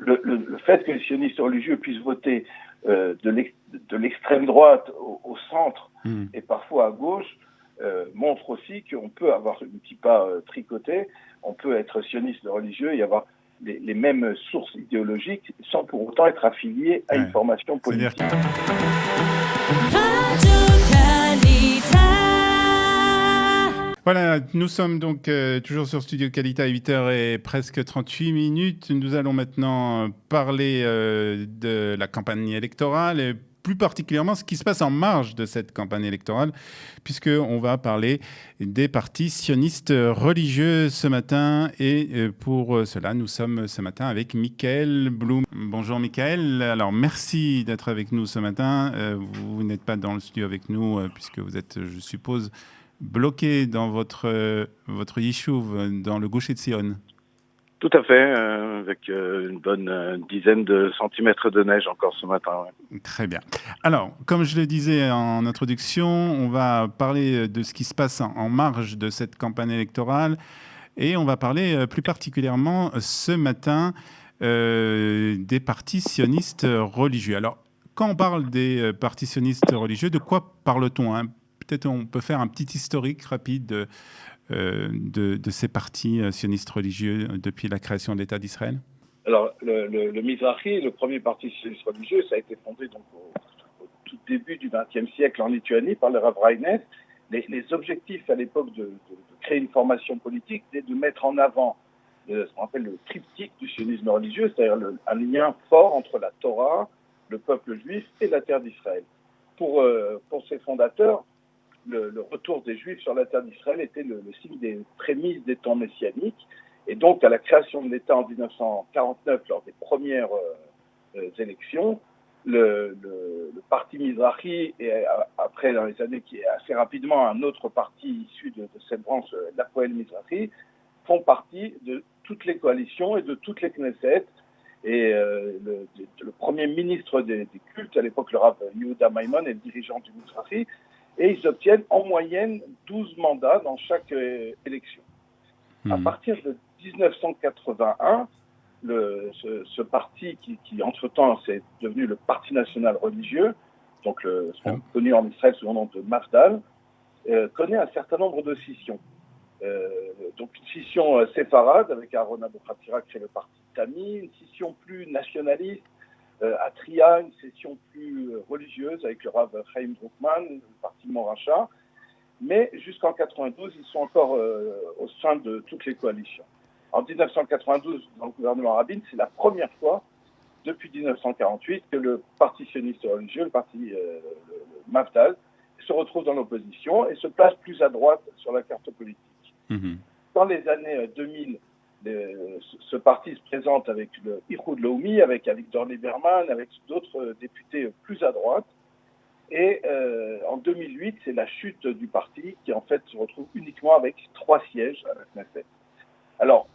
le fait que les sionistes religieux puissent voter de l'extrême droite au centre et parfois à gauche montre aussi qu'on peut avoir une kippa tricotée, on peut être sioniste religieux et avoir les mêmes sources idéologiques sans pour autant être affilié à une formation politique. Voilà, nous sommes donc toujours sur Studio Qualita à 8h et presque 38 minutes. Nous allons maintenant parler de la campagne électorale et plus particulièrement ce qui se passe en marge de cette campagne électorale, puisqu'on va parler des partis sionistes religieux ce matin. Et pour cela, nous sommes ce matin avec Michael Blum. Bonjour Michael, alors merci d'être avec nous ce matin. Vous n'êtes pas dans le studio avec nous puisque vous êtes, je suppose, bloqué dans votre yishuv, dans le Gush Etzion. Tout à fait, avec une bonne dizaine de centimètres de neige encore ce matin. Ouais. Très bien. Alors, comme je le disais en introduction, on va parler de ce qui se passe en marge de cette campagne électorale et on va parler plus particulièrement ce matin des partis sionistes religieux. Alors, quand on parle des partis sionistes religieux, de quoi parle-t-on, hein? Peut-être on peut faire un petit historique rapide de ces partis sionistes religieux depuis la création de l'État d'Israël. Alors, le Mizrahi, le premier parti sioniste religieux, ça a été fondé donc au tout début du XXe siècle en Lituanie par le Rav Reines. Les objectifs à l'époque de créer une formation politique, c'était de mettre en avant ce qu'on appelle le triptyque du sionisme religieux, c'est-à-dire un lien fort entre la Torah, le peuple juif et la terre d'Israël. Pour ses fondateurs, le retour des Juifs sur la terre d'Israël était le signe des prémices des temps messianiques. Et donc, à la création de l'État en 1949, lors des premières élections, le parti Mizrahi, et après, dans les années qui est assez rapidement, un autre parti issu de cette branche, l'Hapoel Mizrahi, font partie de toutes les coalitions et de toutes les Knesset. Et le premier ministre des cultes, à l'époque, le Rav Yehuda Maimon, est le dirigeant du Mizrahi. Et ils obtiennent en moyenne 12 mandats dans chaque élection. À partir de 1981, ce parti qui entre-temps, c'est devenu le Parti national religieux, donc connu en Israël sous le nom de Mafdal, connaît un certain nombre de scissions. Donc une scission séfarade avec Aaron Abou-Khatira qui fait le parti Tami, une scission plus nationaliste, à Tria, une session plus religieuse avec le Rav Chaim Druckmann, le parti Moracha. Mais jusqu'en 92, ils sont encore au sein de toutes les coalitions. En 1992, dans le gouvernement Rabin, c'est la première fois depuis 1948 que le parti sioniste religieux, le parti le Mafdal, se retrouve dans l'opposition et se place plus à droite sur la carte politique. Dans les années 2000, ce parti se présente avec le Ichud Laoumi, avec Avigdor Lieberman, avec d'autres députés plus à droite. Et en 2008, c'est la chute du parti qui en fait se retrouve uniquement avec 3 sièges à la Knesset. Alors,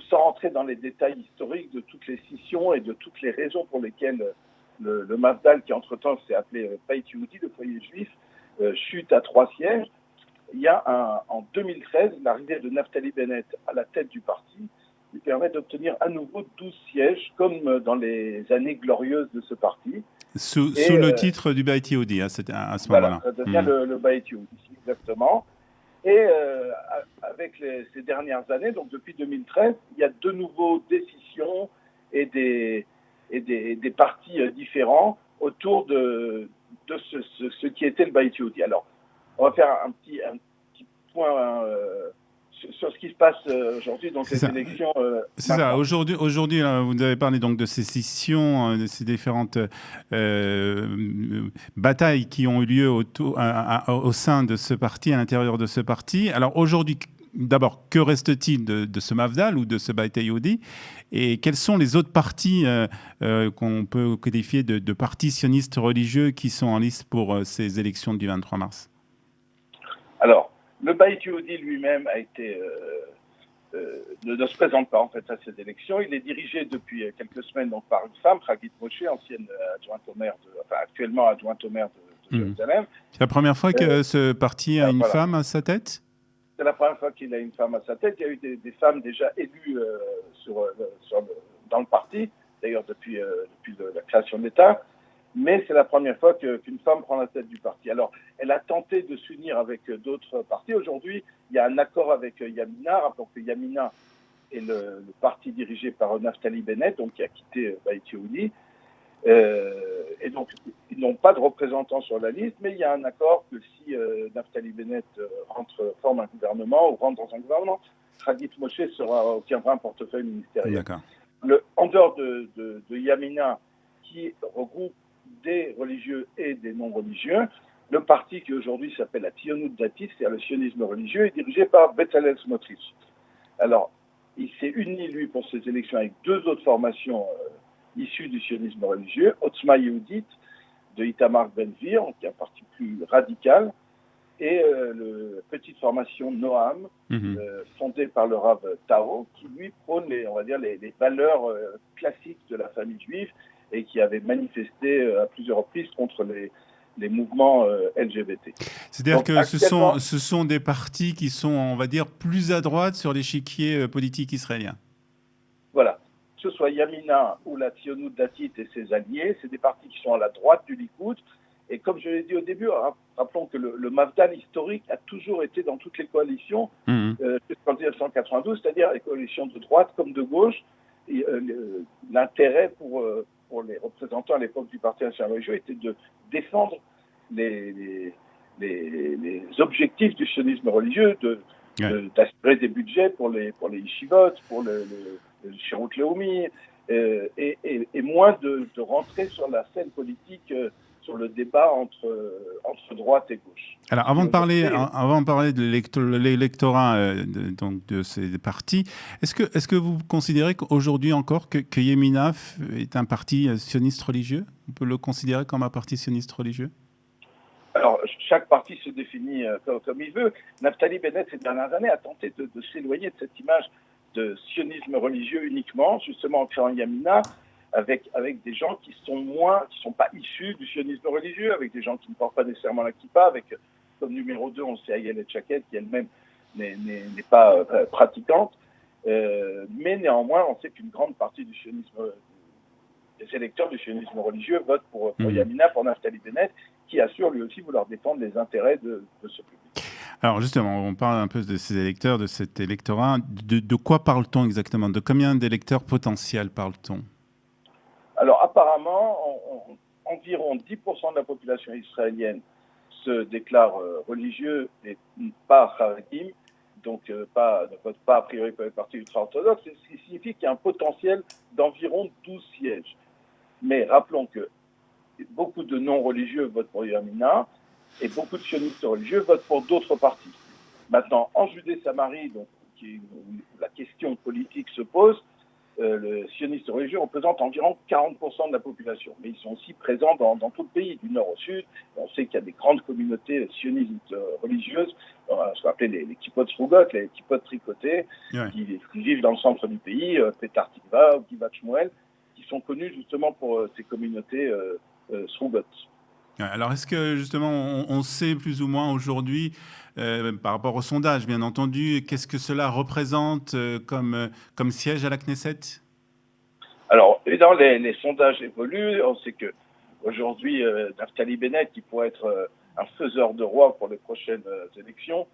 sans rentrer dans les détails historiques de toutes les scissions et de toutes les raisons pour lesquelles le Mafdal, qui entre-temps s'est appelé Beit Yehudi, le foyer juif, chute à 3 sièges, il y a en 2013 l'arrivée de Naftali Bennett à la tête du parti qui permet d'obtenir à nouveau 12 sièges comme dans les années glorieuses de ce parti. Sous le titre du Beit Yehudi à ce moment-là. Ça devient le Beit Yehudi, exactement. Et avec ces dernières années, donc depuis 2013, il y a de nouveau des scissions et des partis différents autour de ce qui était le Beit Yehudi. Alors, on va faire un petit point sur ce qui se passe aujourd'hui, donc les élections. C'est ça. Aujourd'hui, vous avez parlé donc de ces scissions, de ces différentes batailles qui ont eu lieu au sein de ce parti, à l'intérieur de ce parti. Alors aujourd'hui, d'abord, que reste-t-il de ce Mafdal ou de ce Beit Yehudi? Et quels sont les autres partis qu'on peut qualifier de partis sionistes religieux qui sont en liste pour ces élections du 23 mars? Alors, le Beit Yehudi lui-même a été, ne se présente pas en fait à ces élections. Il est dirigé depuis quelques semaines donc, par une femme, Hagit Moshe, ancienne adjointe au maire, actuellement adjointe au maire de Jérusalem. C'est la première fois que ce parti a une femme à sa tête? C'est la première fois qu'il a une femme à sa tête. Il y a eu des femmes déjà élues dans le parti, d'ailleurs depuis la création de l'État, mais c'est la première fois qu'une femme prend la tête du parti. Alors, elle a tenté de s'unir avec d'autres partis. Aujourd'hui, il y a un accord avec Yamina. Rappelons que Yamina est le parti dirigé par Naftali Bennett, donc qui a quitté Ethiopie. Et donc, ils n'ont pas de représentants sur la liste, mais il y a un accord que si Naftali Bennett forme un gouvernement ou rentre dans un gouvernement, Khadit Moshe obtiendra un portefeuille ministériel. D'accord. En dehors de Yamina, qui regroupe des religieux et des non-religieux, le parti qui aujourd'hui s'appelle la Tzionut Datit, c'est-à-dire le sionisme religieux, est dirigé par Bezalel Smotrich. Alors, il s'est uni, lui, pour ces élections avec deux autres formations issues du sionisme religieux, Otzma Yehudit de Itamar Ben-Gvir, qui est un parti plus radical, et la petite formation Noam, fondée par le Rav Tao, qui lui prône les valeurs classiques de la famille juive et qui avait manifesté à plusieurs reprises contre les mouvements LGBT. C'est-à-dire que ce sont des partis qui sont, on va dire, plus à droite sur l'échiquier politique israélien. Voilà. Que ce soit Yamina ou la Tzionut Datit et ses alliés, c'est des partis qui sont à la droite du Likoud. Et comme je l'ai dit au début, rappelons que le Mafdal historique a toujours été dans toutes les coalitions jusqu'en 1992, c'est-à-dire les coalitions de droite comme de gauche. Et, l'intérêt pour les représentants à l'époque du Parti national religieux était de défendre les objectifs du sionisme religieux, d'assurer des budgets pour les yeshivot, pour le Shirut Leumi, et moins de rentrer sur la scène politique, sur le débat entre droite et gauche. Alors, avant de parler de l'électorat donc de ces partis, est-ce que vous considérez qu'aujourd'hui encore que Yamina est un parti sioniste religieux? On peut le considérer comme un parti sioniste religieux? Alors, chaque parti se définit comme il veut. Naftali Bennett, ces dernières années, a tenté de s'éloigner de cette image de sionisme religieux uniquement, justement en créant Yamina, avec des gens qui sont pas issus du sionisme religieux, avec des gens qui ne portent pas nécessairement la kippa, avec comme numéro 2, on sait Ayelet Shaked, qui elle-même n'est pas pratiquante, mais néanmoins, on sait qu'une grande partie du sionisme, des électeurs du sionisme religieux votent pour Yamina, pour Naftali Bennett, qui assure lui aussi vouloir défendre les intérêts de ce public. Alors justement, on parle un peu de ces électeurs, de cet électorat. De quoi parle-t-on exactement? De combien d'électeurs potentiels parle-t-on? Alors apparemment, environ 10% de la population israélienne se déclare religieux et pas Haredim, donc ne vote pas a priori pour les partis ultra-orthodoxes, ce qui signifie qu'il y a un potentiel d'environ 12 sièges. Mais rappelons que beaucoup de non-religieux votent pour Yamina et beaucoup de sionistes religieux votent pour d'autres partis. Maintenant, en Judée-Samarie, donc, où la question politique se pose, le sioniste religieux représente environ 40% de la population. Mais ils sont aussi présents dans tout le pays, du nord au sud. On sait qu'il y a des grandes communautés sionistes religieuses, ce qu'on appelle les kippot srugot, les kippot tricotés, qui vivent dans le centre du pays, Petar Tikva, Givat Shmuel, qui sont connus justement pour ces communautés srugot. Alors, est-ce que justement, on sait plus ou moins aujourd'hui, par rapport au sondage, bien entendu, qu'est-ce que cela représente comme siège à la Knesset? Alors, évidemment, les sondages évoluent. On sait qu'aujourd'hui, Naftali Bennett, qui pourrait être un faiseur de roi pour les prochaines élections,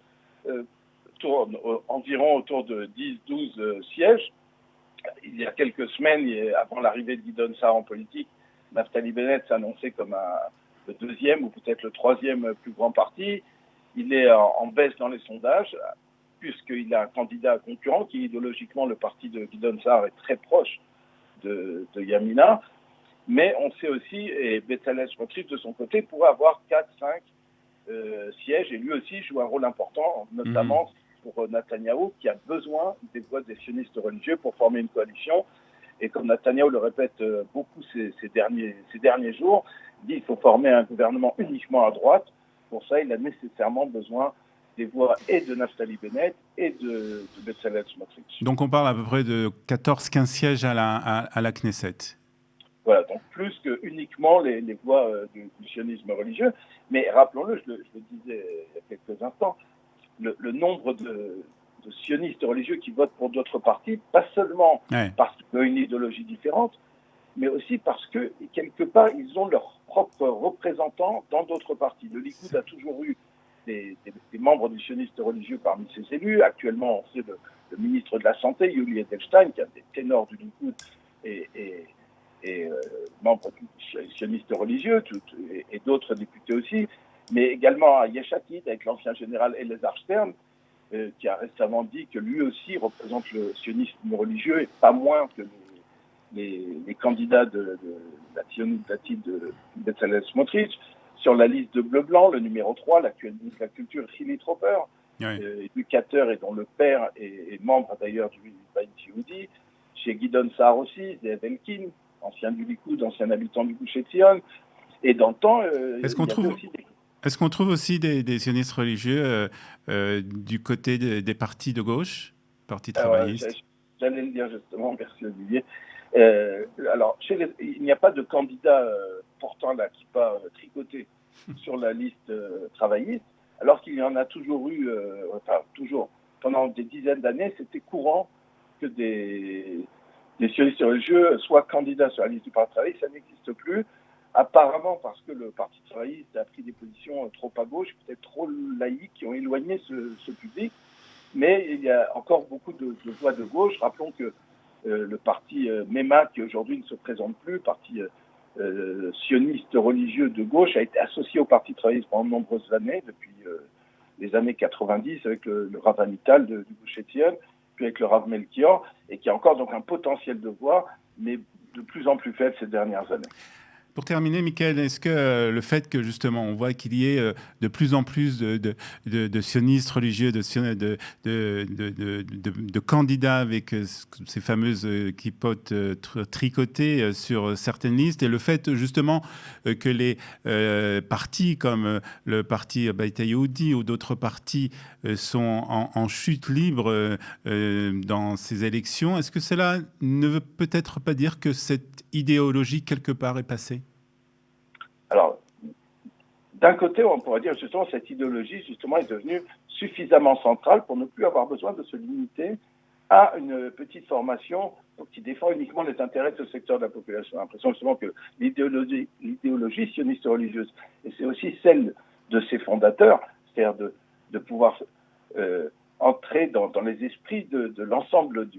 tourne environ autour de 10-12 sièges. Il y a quelques semaines, avant l'arrivée de Gidon Sa'ar en politique, Naftali Bennett s'annonçait comme le deuxième ou peut-être le troisième plus grand parti. Il est en baisse dans les sondages, puisqu'il a un candidat concurrent qui, idéologiquement, le parti de Gidon Sa'ar est très proche de Yamina. Mais on sait aussi, et Bezalel Smotrich, de son côté, pourrait avoir 4-5 sièges, et lui aussi joue un rôle important, notamment pour Netanyahou, qui a besoin des voix des sionistes religieux pour former une coalition. Et comme Netanyahou le répète beaucoup ces derniers jours, il dit qu'il faut former un gouvernement uniquement à droite. Pour ça, il a nécessairement besoin des voix et de Naftali Bennett et de Bezalel Smotrich. Donc on parle à peu près de 14-15 sièges à la Knesset. Voilà, donc plus que uniquement les voix du sionisme religieux. Mais rappelons-le, je le disais il y a quelques instants, le nombre de sionistes religieux qui votent pour d'autres partis, pas seulement parce qu'ils ont une idéologie différente, mais aussi parce que, quelque part, ils ont leurs propres représentants dans d'autres partis. Le Likoud a toujours eu des membres du sionisme religieux parmi ses élus. Actuellement, on sait le ministre de la Santé, Yuli Edelstein, qui est un des ténors du Likoud et membre du sioniste religieux, et d'autres députés aussi, mais également à Yesh Atid, avec l'ancien général Elazar Stern, qui a récemment dit que lui aussi représente le sionisme religieux, et pas moins que les candidats de la Tzionut Datit de Bezalel Smotrich. Sur la liste de Bleu-Blanc, le numéro 3, l'actuel ministre de la Culture, Hili Tropper, éducateur et dont le père est membre d'ailleurs du Bayit Yehudi. Chez Gidon Sa'ar aussi, Zeev Elkin, ancien du Likoud, ancien habitant du Gush Etzion. Et dans le temps, Est-ce qu'on trouve aussi des sionistes religieux du côté des partis de gauche, partis travaillistes? J'allais le dire justement, merci Olivier. Alors, il n'y a pas de candidat portant la kippa tricotée sur la liste travailliste, alors qu'il y en a toujours eu, pendant des dizaines d'années, c'était courant que des sionistes religieux soient candidats sur la liste du Parti travailliste. Ça n'existe plus, apparemment parce que le Parti travailliste a pris des positions trop à gauche, peut-être trop laïques, qui ont éloigné ce public. Mais il y a encore beaucoup de voix de gauche. Rappelons que le parti MEMA, qui aujourd'hui ne se présente plus, parti sioniste religieux de gauche, a été associé au Parti travailliste pendant de nombreuses années, depuis les années 90, avec le Rav Amital du Gush Etzion, puis avec le Rav Melchior, et qui a encore donc un potentiel de voix, mais de plus en plus faible ces dernières années. Pour terminer, Michael, est-ce que le fait que justement on voit qu'il y ait de plus en plus de sionistes religieux, de candidats avec ces fameuses kippotes tricotées sur certaines listes, et le fait justement que les partis comme le parti Bayit Yehudi ou d'autres partis sont en chute libre dans ces élections, est-ce que cela ne veut peut-être pas dire que cette idéologie quelque part est passée? Alors, d'un côté, on pourrait dire justement cette idéologie justement est devenue suffisamment centrale pour ne plus avoir besoin de se limiter à une petite formation qui défend uniquement les intérêts de ce secteur de la population. J'ai l'impression justement que l'idéologie sioniste religieuse, et c'est aussi celle de ses fondateurs, c'est-à-dire de pouvoir entrer dans les esprits de l'ensemble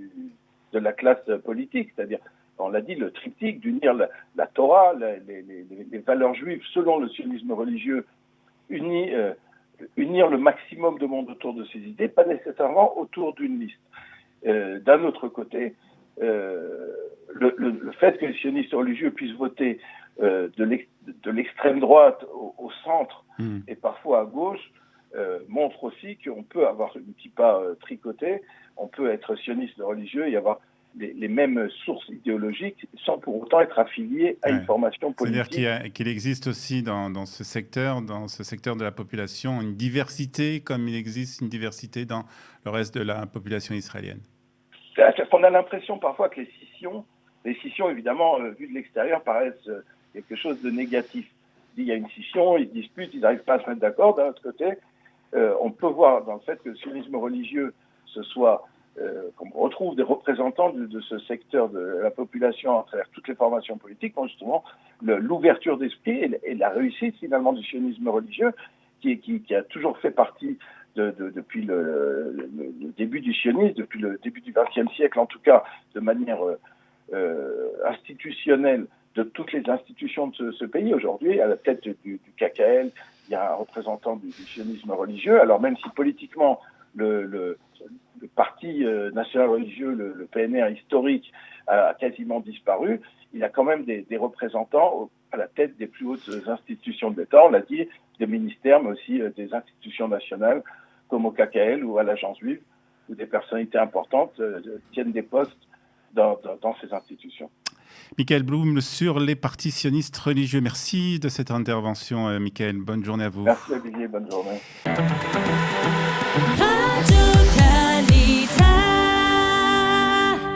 de la classe politique, c'est-à-dire, on l'a dit, le triptyque d'unir la Torah, les valeurs juives selon le sionisme religieux, unir le maximum de monde autour de ces idées, pas nécessairement autour d'une liste. D'un autre côté, le fait que les sionistes religieux puissent voter de l'extrême droite au centre et parfois à gauche montre aussi qu'on peut avoir une kippa tricotée, on peut être sioniste religieux et avoir les mêmes sources idéologiques sans pour autant être affilié à une formation politique. C'est-à-dire qu'il existe aussi dans ce secteur de la population, une diversité comme il existe une diversité dans le reste de la population israélienne. On a l'impression parfois que les scissions évidemment, vues de l'extérieur, paraissent quelque chose de négatif. Il y a une scission, ils se disputent, ils n'arrivent pas à se mettre d'accord. D'un autre côté, on peut voir dans le fait que le sionisme religieux qu'on retrouve des représentants de ce secteur de la population à travers toutes les formations politiques, donc justement l'ouverture d'esprit et la réussite finalement du sionisme religieux qui a toujours fait partie depuis le début du sionisme, depuis le début du XXe siècle, en tout cas de manière institutionnelle de toutes les institutions de ce pays. Aujourd'hui, à la tête du KKL, il y a un représentant du sionisme religieux, alors même si politiquement le parti national religieux, le PNR historique, a quasiment disparu, il a quand même des représentants à la tête des plus hautes institutions de l'État, on l'a dit, des ministères, mais aussi des institutions nationales, comme au KKL ou à l'Agence juive, où des personnalités importantes tiennent des postes dans ces institutions. Michael Blum sur les partis sionistes religieux. Merci de cette intervention, Michael. Bonne journée à vous. Merci Olivier, bonne journée.